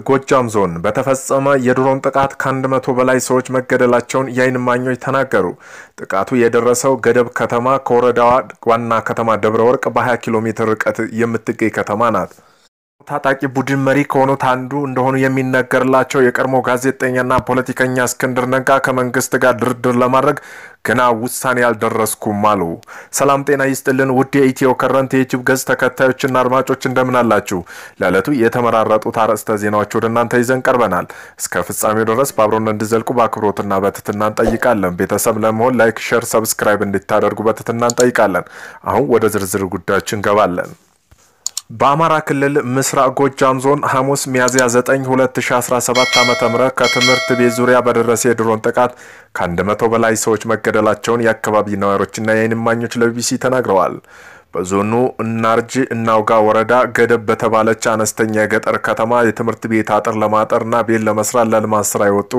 ጎጃም ዞን በተፈጸመ የድሮን ጥቃት ከ100 በላይ ሰዎች መገደላቸውን የዓይን እማኞች ተናገሩ። ጥቃቱ የደረሰው ገደብ ከተማ ከወረዳዋ ዋና ከተማ ደብረ ወርቅ በ20 ኪሎ ሜትር ርቀት የምትገኝ ከተማ ናት። ታጣቂ ቡድን መሪ ከሆኑት አንዱ እንደሆኑ የሚነገርላቸው የቀድሞ ጋዜጠኛና ፖለቲከኛ እስክንድር ነጋ ከመንግስት ጋር ድርድር ለማድረግ ገና ውሳኔ ያልደረስኩም አሉ። ሰላም ጤና ይስጥልን ውድ የኢትዮ ከረንት የዩቲዩብ ገጽ ተከታዮችና አድማጮች እንደምን አላችሁ? ለዕለቱ የተመራረጡት አርዕስተ ዜናዎች ወደ እናንተ ይዘን ቀርበናል። እስከ ፍጻሜው ድረስ በአብሮነት እንድትዘልቁ በአክብሮትና በትህትና እንጠይቃለን። ቤተሰብ ለመሆን ላይክ፣ ሼር፣ ሰብስክራይብ እንድታደርጉ በትህትና እንጠይቃለን። አሁን ወደ ዝርዝር ጉዳዮች እንገባለን። በአማራ ክልል ምስራቅ ጎጃም ዞን ሐሙስ ሚያዝያ 9 2017 ዓ.ም ከትምህርት ቤት ዙሪያ በደረሰ የድሮን ጥቃት ከ100 በላይ ሰዎች መገደላቸውን የአካባቢ ነዋሪዎችና የዓይን እማኞች ለቢቢሲ ተናግረዋል። በዞኑ እናርጅ እናውጋ ወረዳ ገደብ በተባለች አነስተኛ የገጠር ከተማ የትምህርት ቤት አጥር ለማጠርና ቤት ለመስራት ለልማት ስራ የወጡ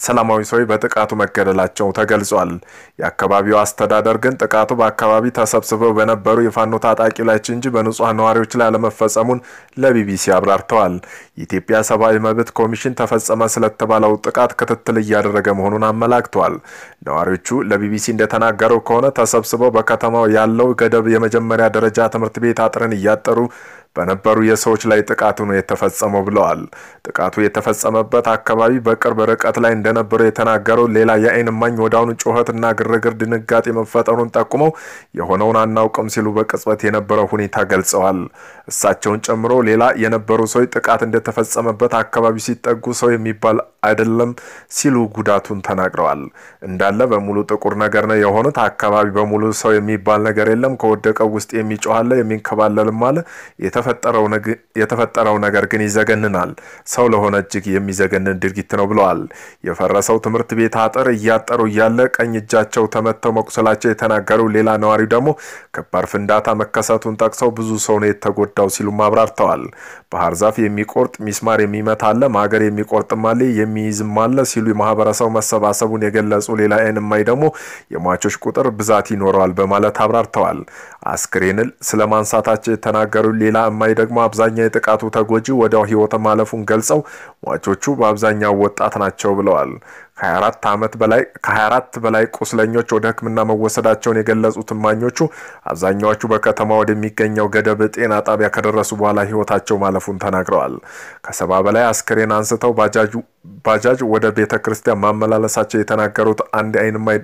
ሰላማዊ ሰዎች በጥቃቱ መገደላቸው ተገልጿል። የአካባቢው አስተዳደር ግን ጥቃቱ በአካባቢ ተሰብስበው በነበሩ የፋኖ ታጣቂዎች እንጂ በንጹሃን ነዋሪዎች ላይ አለመፈጸሙን ለቢቢሲ አብራርተዋል። የኢትዮጵያ ሰብአዊ መብት ኮሚሽን ተፈጸመ ስለተባለው ጥቃት ክትትል እያደረገ መሆኑን አመላክቷል። ነዋሪዎቹ ለቢቢሲ እንደተናገረው ከሆነ ተሰብስበው በከተማው ያለው ገደብ የመጀመሪያ ደረጃ ትምህርት ቤት አጥርን እያጠሩ በነበሩ የሰዎች ላይ ጥቃቱ ነው የተፈጸመው ብለዋል። ጥቃቱ የተፈጸመበት አካባቢ በቅርብ ርቀት ላይ እንደነበረ የተናገረው ሌላ የዓይን እማኝ ወዳውን ጩኸትና ግርግር ድንጋጤ መፈጠሩን ጠቁመው የሆነውን አናውቅም ሲሉ በቅጽበት የነበረው ሁኔታ ገልጸዋል። እሳቸውን ጨምሮ ሌላ የነበሩ ሰዎች ጥቃት እንደተፈጸመበት አካባቢ ሲጠጉ ሰው የሚባል አይደለም ሲሉ ጉዳቱን ተናግረዋል። እንዳለ በሙሉ ጥቁር ነገር ነው የሆኑት። አካባቢ በሙሉ ሰው የሚባል ነገር የለም። ከወደቀው ውስጥ የሚጮህ አለ፣ የሚንከባለልም አለ። የተፈጠረው ነገር ግን ይዘገንናል። ሰው ለሆነ እጅግ የሚዘገንን ድርጊት ነው ብለዋል። የፈረሰው ትምህርት ቤት አጥር እያጠሩ እያለ ቀኝ እጃቸው ተመተው መቁሰላቸው የተናገሩ ሌላ ነዋሪ ደግሞ ከባድ ፍንዳታ መከሰቱን ጠቅሰው ብዙ ሰው ነው የተጎዳው ሲሉ አብራርተዋል። ባህር ዛፍ የሚቆርጥ ሚስማር የሚመታ አለ፣ ማገር የሚቆርጥም አለ፣ የሚይዝም አለ ሲሉ የማህበረሰቡ መሰባሰቡን የገለጹ ሌላ ዓይን እማኝ ደግሞ የሟቾች ቁጥር ብዛት ይኖረዋል በማለት አብራርተዋል። አስክሬንን ስለማንሳታቸው የተናገሩ ሌላ እማኝ ደግሞ አብዛኛው የጥቃቱ ተጎጂ ወዲያው ህይወት ማለፉን ገልጸው ሟቾቹ በአብዛኛው ወጣት ናቸው ብለዋል። ከ24 በላይ ቁስለኞች ወደ ሕክምና መወሰዳቸውን የገለጹት እማኞቹ አብዛኛዎቹ በከተማ ወደሚገኘው ገደብ ጤና ጣቢያ ከደረሱ በኋላ ህይወታቸው ማለፉን ተናግረዋል። ከ70 በላይ አስክሬን አንስተው ባጃጅ ወደ ቤተክርስቲያን ማመላለሳቸው የተናገሩት አንድ ዓይን እማኝ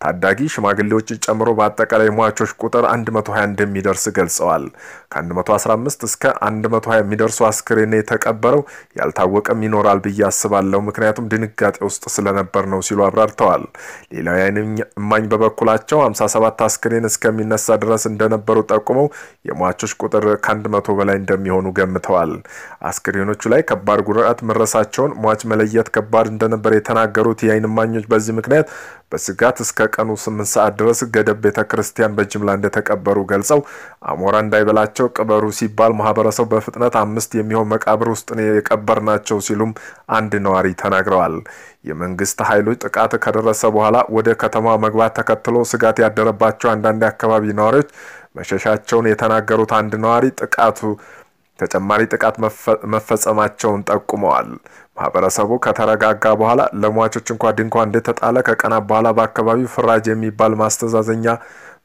ታዳጊ ሽማግሌዎች ጨምሮ በአጠቃላይ ሟቾች ቁጥር 120 እንደሚደርስ ገልጸዋል። ከ115 እስከ 120 የሚደርሱ አስክሬን የተቀበረው ያልታወቀም ይኖራል ብዬ አስባለሁ፣ ምክንያቱም ድንጋጤ ውስጥ ስለነበር ነው ሲሉ አብራርተዋል። ሌላው የዓይን እማኝ በበኩላቸው 57 አስክሬን እስከሚነሳ ድረስ እንደነበሩ ጠቁመው የሟቾች ቁጥር ከ100 በላይ እንደሚሆኑ ገምተዋል። አስክሬኖቹ ላይ ከባድ ጉዳት መድረሳቸውን ሟች መለየት ከባድ እንደነበር የተናገሩት የዓይን እማኞች በዚህ ምክንያት በስጋት እስከ ቀኑ 8 ሰዓት ድረስ ገደብ ቤተክርስቲያን በጅምላ እንደተቀበሩ ገልጸው አሞራ እንዳይበላቸው ቅበሩ ሲባል ማህበረሰቡ በፍጥነት 5 የሚሆን መቃብር ውስጥ ነው የቀበርናቸው ሲሉም አንድ ነዋሪ ተናግረዋል። የመንግስት ኃይሎች ጥቃት ከደረሰ በኋላ ወደ ከተማ መግባት ተከትሎ ስጋት ያደረባቸው አንዳንድ አካባቢ ነዋሪዎች መሸሻቸውን የተናገሩት አንድ ነዋሪ ተጨማሪ ጥቃት መፈጸማቸውን ጠቁመዋል። ማህበረሰቡ ከተረጋጋ በኋላ ለሟቾች ድንኳን እንደተጣለ ከቀናት በኋላ በአካባቢው ፍራጅ የሚባል ማስተዛዘኛ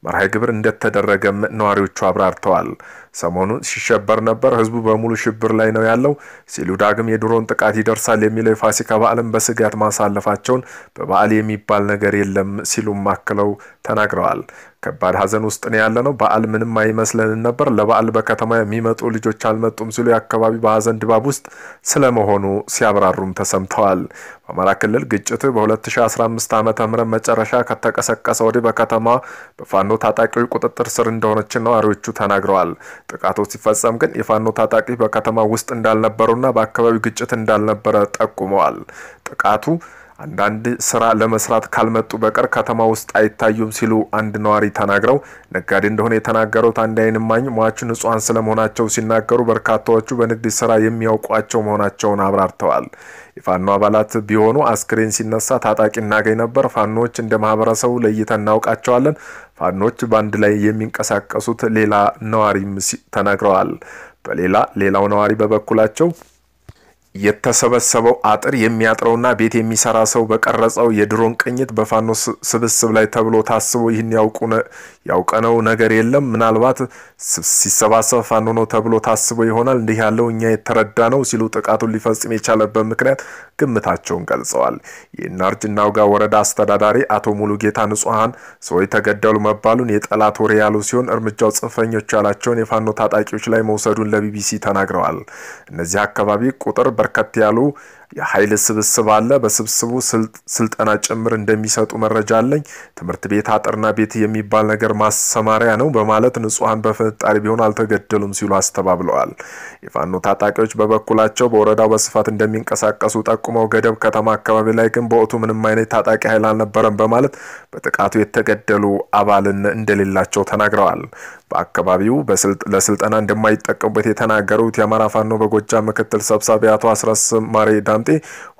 መርሃ ግብር እንደተደረገ ነዋሪዎቹ አብራርተዋል። ሰሞኑን ሲሸበር ነበር፣ ህዝቡ በሙሉ ሽብር ላይ ነው ያለው ሲሉ ዳግም የድሮን ጥቃት ይደርሳል የሚለው የፋሲካ በዓልን በስጋት ማሳለፋቸውን በበዓል የሚባል ነገር የለም ሲሉም አክለው ተናግረዋል። ከባድ ሀዘን ውስጥ ነው ያለነው። በዓል ምንም አይመስለን ነበር። ለበዓል በከተማ የሚመጡ ልጆች አልመጡም ሲሉ የአካባቢ በሀዘን ድባብ ውስጥ ስለመሆኑ ሲያብራሩም ተሰምተዋል። በአማራ ክልል ግጭት በ2015 ዓ.ም መጨረሻ ከተቀሰቀሰ ወዲህ በከተማ በፋኖ ታጣቂዎች ቁጥጥር ስር እንደሆነች ነዋሪዎቹ ተናግረዋል። ጥቃቱ ሲፈጸም ግን የፋኖ ታጣቂ በከተማ ውስጥ እንዳልነበሩና በአካባቢው ግጭት እንዳልነበረ ጠቁመዋል። ጥቃቱ አንዳንድ ስራ ለመስራት ካልመጡ በቀር ከተማ ውስጥ አይታዩም ሲሉ አንድ ነዋሪ ተናግረው ነጋዴ እንደሆነ የተናገሩት አንድ ዓይን እማኝ ሟቹ ንጹሃን ስለመሆናቸው ሲናገሩ በርካታዎቹ በንግድ ስራ የሚያውቋቸው መሆናቸውን አብራርተዋል። የፋኖ አባላት ቢሆኑ አስክሬን ሲነሳ ታጣቂ እናገኝ ነበር። ፋኖች እንደ ማህበረሰቡ ለይተን እናውቃቸዋለን። ፋኖች ባንድ ላይ የሚንቀሳቀሱት ሌላ ነዋሪም ተናግረዋል። ሌላው ነዋሪ በበኩላቸው የተሰበሰበው አጥር የሚያጥረውና ቤት የሚሰራ ሰው በቀረጸው የድሮን ቅኝት በፋኖ ስብስብ ላይ ተብሎ ታስቦ ይህን ያውቀነው ነገር የለም። ምናልባት ሲሰባሰብ ፋኖ ነው ተብሎ ታስቦ ይሆናል። እንዲህ ያለው እኛ የተረዳ ነው ሲሉ ጥቃቱን ሊፈጽም የቻለበት ምክንያት ግምታቸውን ገልጸዋል። የናርጅና ውጋ ወረዳ አስተዳዳሪ አቶ ሙሉጌታ ንጹሃን ሰዎች ተገደሉ መባሉን የጠላት ወሬ ያሉ ሲሆን እርምጃው ጽንፈኞች ያላቸውን የፋኖ ታጣቂዎች ላይ መውሰዱን ለቢቢሲ ተናግረዋል። እነዚህ አካባቢ ቁጥር በርከት ያሉ የኃይል ስብስብ አለ። በስብስቡ ስልጠና ጭምር እንደሚሰጡ መረጃ አለኝ። ትምህርት ቤት አጥርና ቤት የሚባል ነገር ማሰማሪያ ነው በማለት ንጹሃን በፍንጣሪ ቢሆን አልተገደሉም ሲሉ አስተባብለዋል። የፋኖ ታጣቂዎች በበኩላቸው በወረዳው በስፋት እንደሚንቀሳቀሱ ጠቁመው ገደብ ከተማ አካባቢ ላይ ግን በወቅቱ ምንም አይነት ታጣቂ ኃይል አልነበረም በማለት በጥቃቱ የተገደሉ አባልን እንደሌላቸው ተናግረዋል። በአካባቢው ለስልጠና እንደማይጠቀሙበት የተናገሩት የአማራ ፋኖ በጎጃም ምክትል ሰብሳቢ አቶ አስረስ ማሬ ዳምጤ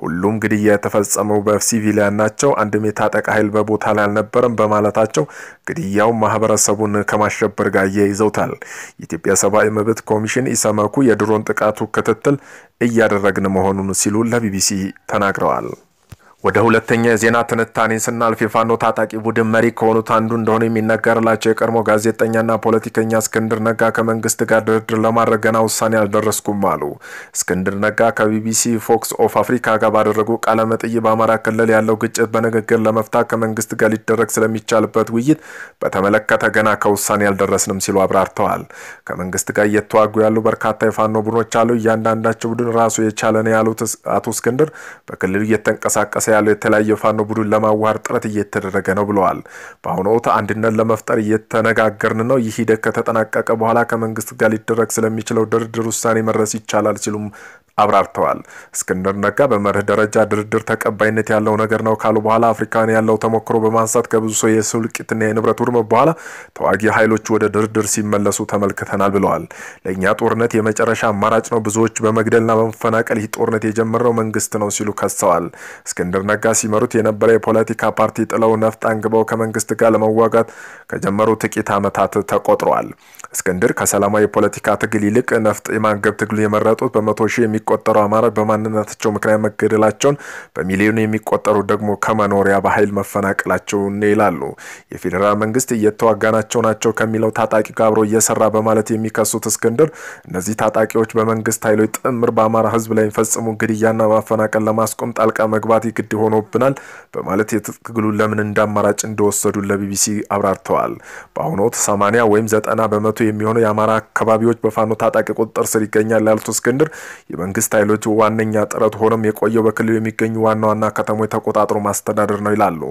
ሁሉም ግድያ የተፈጸመው በሲቪሊያን ናቸው፣ አንድም የታጠቀ ኃይል በቦታ ላይ አልነበረም በማለታቸው ግድያው ማህበረሰቡን ከማሸበር ጋር ያይዘውታል። የኢትዮጵያ ሰብአዊ መብት ኮሚሽን ኢሰመኩ የድሮን ጥቃቱ ክትትል እያደረግን መሆኑን ሲሉ ለቢቢሲ ተናግረዋል። ወደ ሁለተኛ የዜና ትንታኔ ስናልፍ የፋኖ ታጣቂ ቡድን መሪ ከሆኑት አንዱ እንደሆነ የሚነገርላቸው የቀድሞ ጋዜጠኛና ፖለቲከኛ እስክንድር ነጋ ከመንግስት ጋር ድርድር ለማድረግ ገና ውሳኔ አልደረስኩም አሉ። እስክንድር ነጋ ከቢቢሲ ፎክስ ኦፍ አፍሪካ ጋር ባደረጉ ቃለ መጠይቅ በአማራ ክልል ያለው ግጭት በንግግር ለመፍታት ከመንግስት ጋር ሊደረግ ስለሚቻልበት ውይይት በተመለከተ ገና ከውሳኔ አልደረስንም ሲሉ አብራርተዋል። ከመንግስት ጋር እየተዋጉ ያሉ በርካታ የፋኖ ቡድኖች አሉ። እያንዳንዳቸው ቡድን ራሱ የቻለ ነው ያሉት አቶ እስክንድር በክልሉ እየተንቀሳቀሰ ያለው የተለያየ ፋኖ ቡድን ለማዋሃድ ጥረት እየተደረገ ነው ብለዋል። በአሁኑ ወቅት አንድነት ለመፍጠር እየተነጋገርን ነው። ይህ ሂደት ከተጠናቀቀ በኋላ ከመንግስት ጋር ሊደረግ ስለሚችለው ድርድር ውሳኔ መድረስ ይቻላል ሲሉም አብራርተዋል። እስክንድር ነጋ በመርህ ደረጃ ድርድር ተቀባይነት ያለው ነገር ነው ካሉ በኋላ አፍሪካን ያለው ተሞክሮ በማንሳት ከብዙ ሰው የስልቂትና የንብረት ውድመት በኋላ ተዋጊ ኃይሎች ወደ ድርድር ሲመለሱ ተመልክተናል ብለዋል። ለኛ ጦርነት የመጨረሻ አማራጭ ነው፣ ብዙዎች በመግደልና በመፈናቀል ይህ ጦርነት የጀመረው መንግስት ነው ሲሉ ከሰዋል። እስክንድር ነጋ ሲመሩት የነበረ የፖለቲካ ፓርቲ ጥለው ነፍጥ አንግበው ከመንግስት ጋር ለመዋጋት ከጀመሩ ጥቂት ዓመታት ተቆጥረዋል። እስክንድር ከሰላማዊ የፖለቲካ ትግል ይልቅ ነፍጥ የማንገብ ትግሉ የመረጡት በመቶ ሺህ የሚቆጠሩ አማራ በማንነታቸው ምክንያት መገደላቸውን በሚሊዮን የሚቆጠሩ ደግሞ ከመኖሪያ በኃይል መፈናቀላቸውን ይላሉ። የፌዴራል መንግስት እየተዋጋናቸው ናቸው ከሚለው ታጣቂ ጋር አብሮ እየሰራ በማለት የሚከሱት እስክንድር እነዚህ ታጣቂዎች በመንግስት ኃይሎች ጥምር በአማራ ህዝብ ላይ የሚፈጽሙ ግድያና ማፈናቀል ለማስቆም ጣልቃ መግባት ይግድ ሆኖብናል በማለት የትግሉን ለምን እንዳማራጭ እንደወሰዱ ለቢቢሲ አብራርተዋል። በአሁኑ ወቅት 80 ወይም 90% የሚሆኑ የአማራ አካባቢዎች በፋኖ ታጣቂ ቁጥጥር ስር ይገኛል ያሉት እስክንድር የመንግስት ኃይሎች ዋነኛ ጥረት ሆኖም የቆየው በክልሉ የሚገኙ ዋና ከተሞች ተቆጣጥሮ ማስተዳደር ነው ይላሉ።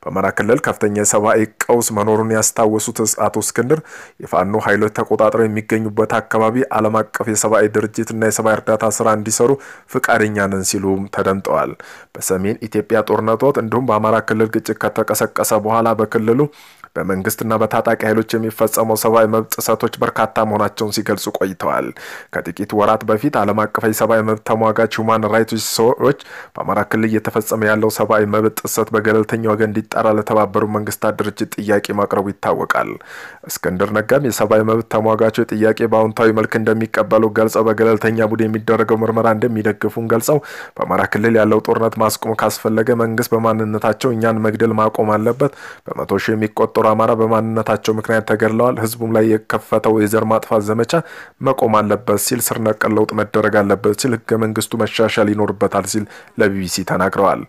በአማራ ክልል ከፍተኛ የሰብአዊ ቀውስ መኖሩን ያስታወሱት አቶ እስክንድር የፋኖ ኃይሎች ተቆጣጥረው የሚገኙበት አካባቢ ዓለም አቀፍ የሰብአዊ ድርጅትና የሰብአዊ እርዳታ ስራ እንዲሰሩ ፍቃደኛ ነን ሲሉ ተደምጠዋል። በሰሜን ኢትዮጵያ ጦርነት ወቅት እንዲሁም በአማራ ክልል ግጭት ከተቀሰቀሰ በኋላ በክልሉ በመንግስትና በታጣቂ ኃይሎች የሚፈጸመው ሰብአዊ መብት ጥሰቶች በርካታ መሆናቸውን ሲገልጹ ቆይተዋል። ከጥቂት ወራት በፊት ዓለም አቀፍ የሰብአዊ መብት ተሟጋች ሁማን ራይትስ ዎች በአማራ ክልል እየተፈጸመ ያለው ሰብአዊ መብት ጥሰት በገለልተኛ ወገን እንዲጣራ ለተባበሩት መንግስታት ድርጅት ጥያቄ ማቅረቡ ይታወቃል። እስክንድር ነጋም የሰብአዊ መብት ተሟጋቾች ጥያቄ በአዎንታዊ መልክ እንደሚቀበሉ ገልጸው በገለልተኛ ቡድን የሚደረገው ምርመራ እንደሚደግፉን ገልጸው በአማራ ክልል ያለው ጦርነት ማስቆም ካስፈለገ መንግስት በማንነታቸው እኛን መግደል ማቆም አለበት። በመቶ ሺህ የሚቆጠሩ አማራ በማንነታቸው ምክንያት ተገድለዋል። ህዝቡም ላይ የከፈተው የዘር ማጥፋት ዘመቻ መቆም አለበት ሲል ስር ነቀል ለውጥ መደረግ አለበት ሲል ህገ መንግስቱ መሻሻል ይኖርበታል ሲል ለቢቢሲ ተናግረዋል።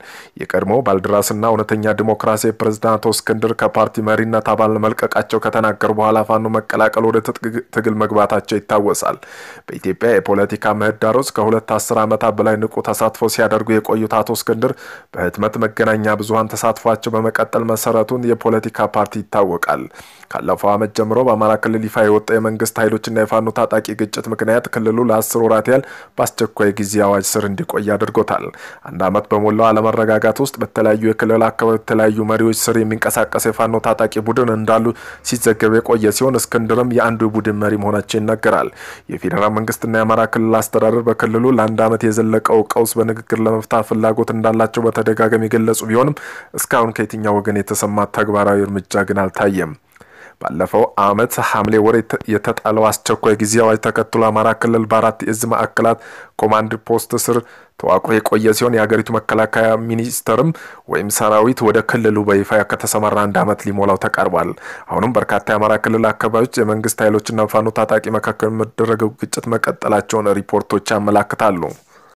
የቀድሞ ባልደራስና እውነተኛ ዲሞክራሲ ፕሬዝዳንት እስክንድር ከፓርቲ መሪነት አባል መልቀቃቸው ከተናገሩ በኋላ ፋኖ መቀላቀል ወደ ትግል መግባታቸው ይታወሳል። በኢትዮጵያ የፖለቲካ ምህዳር ውስጥ ከ2 ዓመታት በላይ ንቁ ተሳትፎ ሲያደርጉ የቆዩት አቶ እስክንድር በህትመት መገናኛ ብዙሃን ተሳትፏቸው በመቀጠል መሰረቱን የፖለቲካ ፓርቲ ይታወቃል። ካለፈው ዓመት ጀምሮ በአማራ ክልል ይፋ የወጣ የመንግስት ኃይሎችና የፋኖ ታጣቂ ግጭት ምክንያት ክልሉ ለ10 ወራት ያህል በአስቸኳይ ጊዜ አዋጅ ስር እንዲቆይ አድርጎታል። አንድ ዓመት በሞላው አለመረጋጋት ውስጥ በተለያዩ የክልል አካባቢ የተለያዩ መሪዎች ስር የሚንቀሳቀስ የፋኖ ታጣቂ ቡድን እንዳሉ ሲዘገብ የቆየ ሲሆን እስክንድርም የአንዱ ቡድን መሪ መሆናቸው ይነገራል። የፌዴራል መንግስትና የአማራ ክልል አስተዳደር በክልሉ ለአንድ ዓመት የዘለቀው ቀውስ በንግግር ለመፍታት ፍላጎት እንዳላቸው በተደጋጋሚ የገለጹ ቢሆንም እስካሁን ከየትኛው ወገን የተሰማ ተግባራዊ እርምጃ ግን አልታየም። ባለፈው ዓመት ሐምሌ ወር የተጣለው አስቸኳይ ጊዜ አዋጅ ተከትሎ አማራ ክልል በአራት የእዝ ማዕከላት ኮማንድ ፖስት ስር ተዋቅሮ የቆየ ሲሆን የሀገሪቱ መከላከያ ሚኒስቴርም ወይም ሰራዊት ወደ ክልሉ በይፋ ከተሰማራ 1 ዓመት ሊሞላው ተቃርቧል። አሁንም በርካታ የአማራ ክልል አካባቢዎች የመንግስት ኃይሎችና ፋኖ ታጣቂ መካከል መደረገው ግጭት መቀጠላቸውን ሪፖርቶች ያመለክታሉ።